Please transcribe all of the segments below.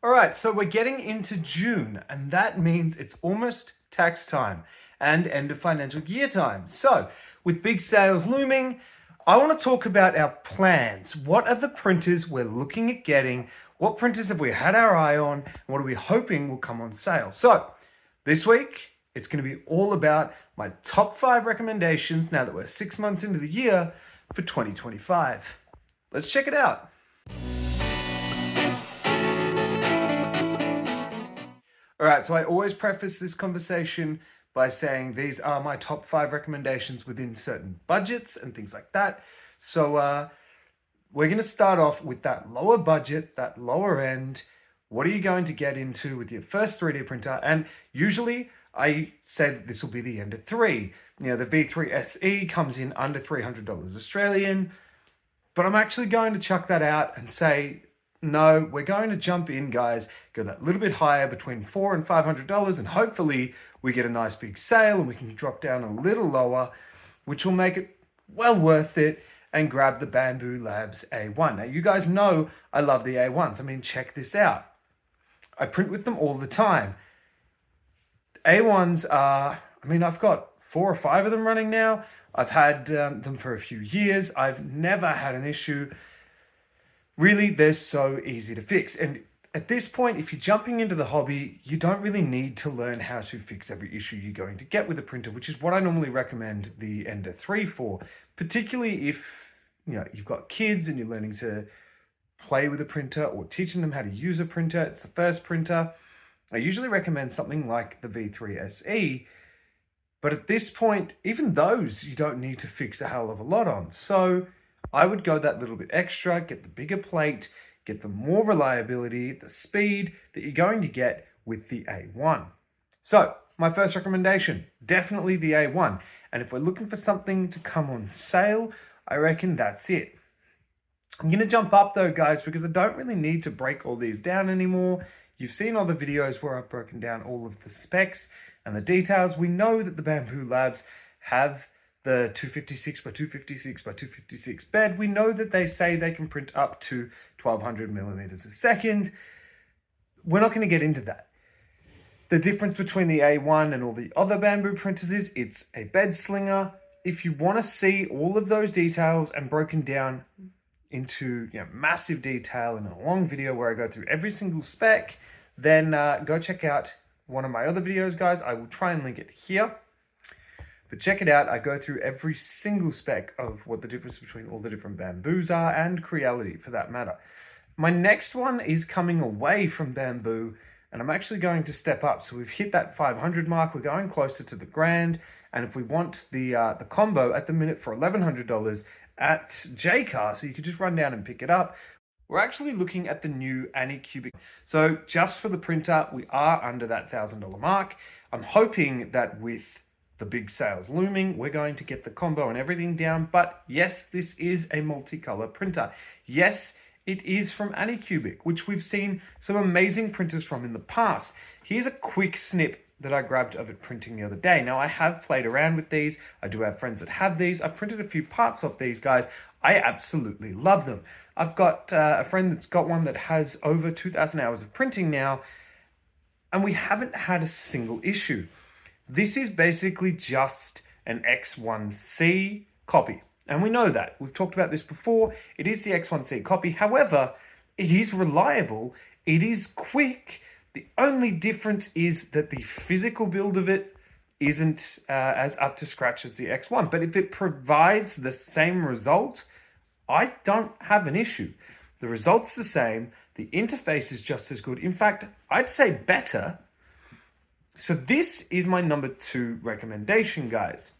All right, so we're getting into June, and that means it's almost tax time and end of financial year time. So, with big sales looming, I want to talk about our plans. What are the printers we're looking at getting? What printers have we had our eye on? And what are we hoping will come on sale? So, this week, it's going to be all about my top 5 recommendations now that we're 6 months into the year for 2025. Let's check it out. All right, so I always preface this conversation by saying these are my top 5 recommendations within certain budgets and things like that. So we're going to start off with that lower budget, that lower end. What are you going to get into with your first 3D printer? And usually I say that this will be the end of 3. You know, the V3 SE comes in under $300 Australian, but I'm actually going to chuck that out and say, no, we're going to jump in, guys, go that little bit higher between $400 and $500, and hopefully we get a nice big sale and we can drop down a little lower, which will make it well worth it, and grab the Bambu Labs A1. Now, you guys know I love the A1s. I mean, check this out. I print with them all the time. A1s are, I mean, I've got 4 or 5 of them running now. I've had them for a few years. I've never had an issue. Really, they're so easy to fix. And at this point, if you're jumping into the hobby, you don't really need to learn how to fix every issue you're going to get with a printer, which is what I normally recommend the Ender 3 for, particularly if you've got kids and you're learning to play with a printer or teaching them how to use a printer. It's the first printer. I usually recommend something like the V3 SE, but at this point, even those you don't need to fix a hell of a lot on. So I would go that little bit extra, get the bigger plate, get the more reliability, the speed that you're going to get with the A1. So my first recommendation, definitely the A1. And if we're looking for something to come on sale, I reckon that's it. I'm going to jump up though, guys, because I don't really need to break all these down anymore. You've seen all the videos where I've broken down all of the specs and the details. We know that the Bambu Labs have the 256 by 256 by 256 bed. We know that they say they can print up to 1200 millimeters a second. We're not going to get into that. The difference between the A1 and all the other Bambu printers is it's a bed slinger. If you want to see all of those details and broken down into massive detail in a long video where I go through every single spec, then go check out one of my other videos, guys. I will try and link it here. But check it out. I go through every single spec of what the difference between all the different Bambus are, and Creality for that matter. My next one is coming away from Bambu, and I'm actually going to step up. So we've hit that 500 mark. We're going closer to the grand. And if we want the combo at the minute for $1,100 at JCar, so you could just run down and pick it up, we're actually looking at the new Anycubic. So just for the printer, we are under that $1,000 mark. I'm hoping that with the big sales looming, we're going to get the combo and everything down. But yes, this is a multicolor printer. Yes, it is from Anycubic, which we've seen some amazing printers from in the past. Here's a quick snip that I grabbed of it printing the other day. Now, I have played around with these. I do have friends that have these. I've printed a few parts off these guys. I absolutely love them. I've got a friend that's got one that has over 2,000 hours of printing now, and we haven't had a single issue. This is basically just an X1C copy. And we know that. We've talked about this before. It is the X1C copy. However, it is reliable. It is quick. The only difference is that the physical build of it isn't as up to scratch as the X1. But if it provides the same result, I don't have an issue. The result's the same. The interface is just as good. In fact, I'd say better. So this is my number 2 recommendation, guys.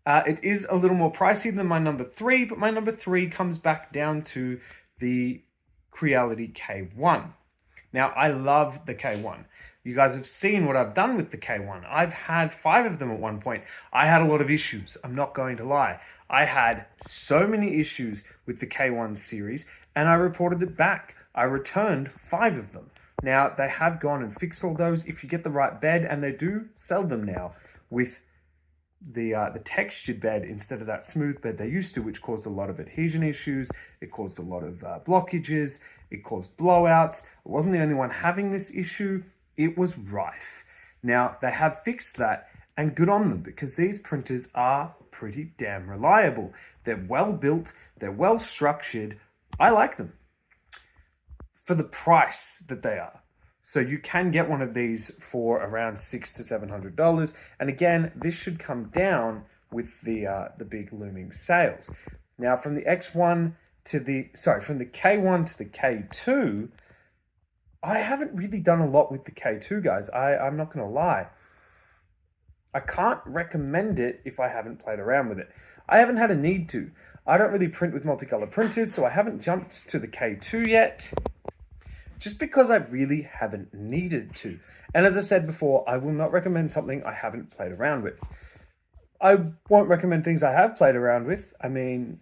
It is a little more pricey than my number 3, but my number 3 comes back down to the Creality K1. Now, I love the K1. You guys have seen what I've done with the K1. I've had 5 of them at one point. I had a lot of issues. I'm not going to lie. I had so many issues with the K1 series, and I reported it back. I returned 5 of them. Now, they have gone and fixed all those if you get the right bed, and they do sell them now with the textured bed instead of that smooth bed they used to, which caused a lot of adhesion issues. It caused a lot of blockages. It caused blowouts. I wasn't the only one having this issue. It was rife. Now, they have fixed that, and good on them, because these printers are pretty damn reliable. They're well built. They're well structured. I like them for the price that they are. So you can get one of these for around $600 to $700. And again, this should come down with the big looming sales. Now, from the K1 to the K2, I haven't really done a lot with the K2, guys. I'm not going to lie. I can't recommend it if I haven't played around with it. I haven't had a need to. I don't really print with multicolor printers, so I haven't jumped to the K2 yet, just because I really haven't needed to. And as I said before, I will not recommend something I haven't played around with. I won't recommend things I have played around with. I mean,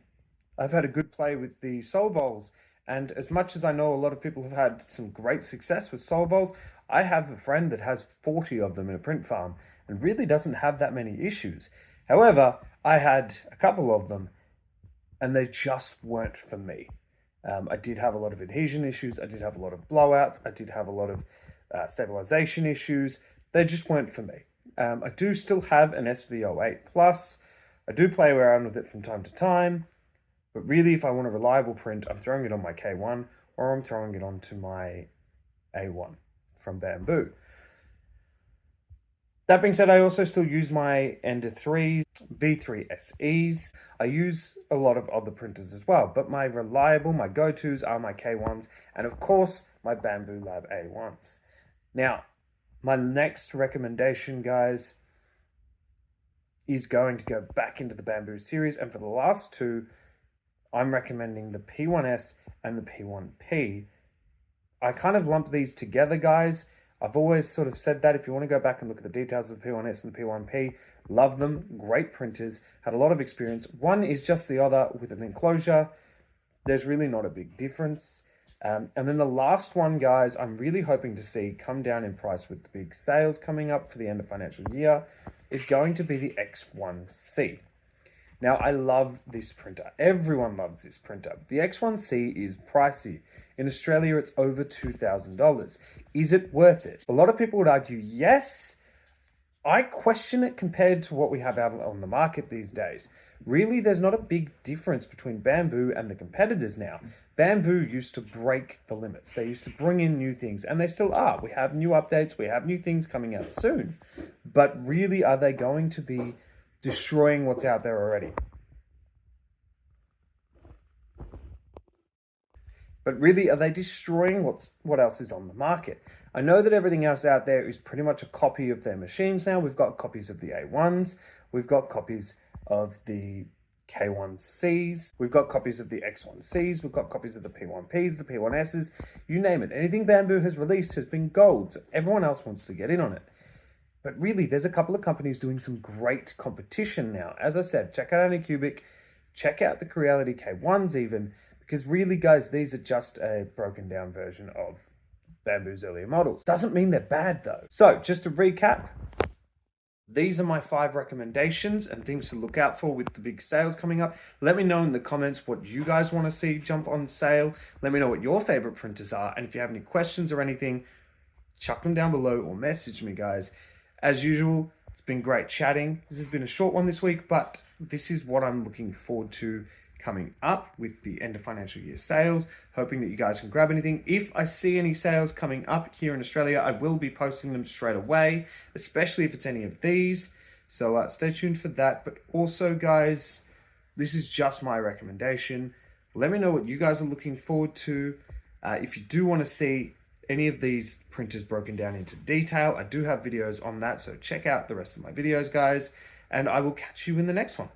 I've had a good play with the Solvols, and as much as I know a lot of people have had some great success with Solvols, I have a friend that has 40 of them in a print farm and really doesn't have that many issues. However, I had a couple of them and they just weren't for me. I did have a lot of adhesion issues. I did have a lot of blowouts. I did have a lot of stabilization issues. They just weren't for me. I do still have an SV08 Plus. I do play around with it from time to time. But really, if I want a reliable print, I'm throwing it on my K1 or I'm throwing it onto my A1 from Bamboo. That being said, I also still use my Ender 3s, V3 SEs. I use a lot of other printers as well, but my reliable, my go-tos are my K1s and of course my Bamboo Lab A1s. Now, my next recommendation, guys, is going to go back into the Bamboo series, and for the last two, I'm recommending the P1S and the P1P. I kind of lump these together, guys. I've always sort of said that if you want to go back and look at the details of the P1S and the P1P, love them, great printers, had a lot of experience. One is just the other with an enclosure. There's really not a big difference. And then the last one, guys, I'm really hoping to see come down in price with the big sales coming up for the end of financial year, is going to be the X1C. Now, I love this printer. Everyone loves this printer. The X1C is pricey. In Australia, it's over $2,000. Is it worth it? A lot of people would argue yes. I question it compared to what we have out on the market these days. Really, there's not a big difference between Bamboo and the competitors now. Bamboo used to break the limits. They used to bring in new things, and they still are. We have new updates. We have new things coming out soon. But really, are they going to be destroying what's out there already? But really, are they destroying what else is on the market? I know that everything else out there is pretty much a copy of their machines now. We've got copies of the A1s. We've got copies of the K1Cs. We've got copies of the X1Cs. We've got copies of the P1Ps, the P1Ss. You name it. Anything Bamboo has released has been gold. So everyone else wants to get in on it. But really, there's a couple of companies doing some great competition now. As I said, check out Anycubic. Check out the Creality K1s even. Because really, guys, these are just a broken down version of Bamboo's earlier models. Doesn't mean they're bad, though. So, just to recap, these are my 5 recommendations and things to look out for with the big sales coming up. Let me know in the comments what you guys want to see jump on sale. Let me know what your favorite printers are. And if you have any questions or anything, chuck them down below or message me, guys. As usual, it's been great chatting. This has been a short one this week, but this is what I'm looking forward to coming up with the end of financial year sales, hoping that you guys can grab anything. If I see any sales coming up here in Australia, I will be posting them straight away, especially if it's any of these. So stay tuned for that. But also, guys, this is just my recommendation. Let me know what you guys are looking forward to. If you do want to see any of these printers broken down into detail, I do have videos on that, so check out the rest of my videos, guys, and I will catch you in the next one.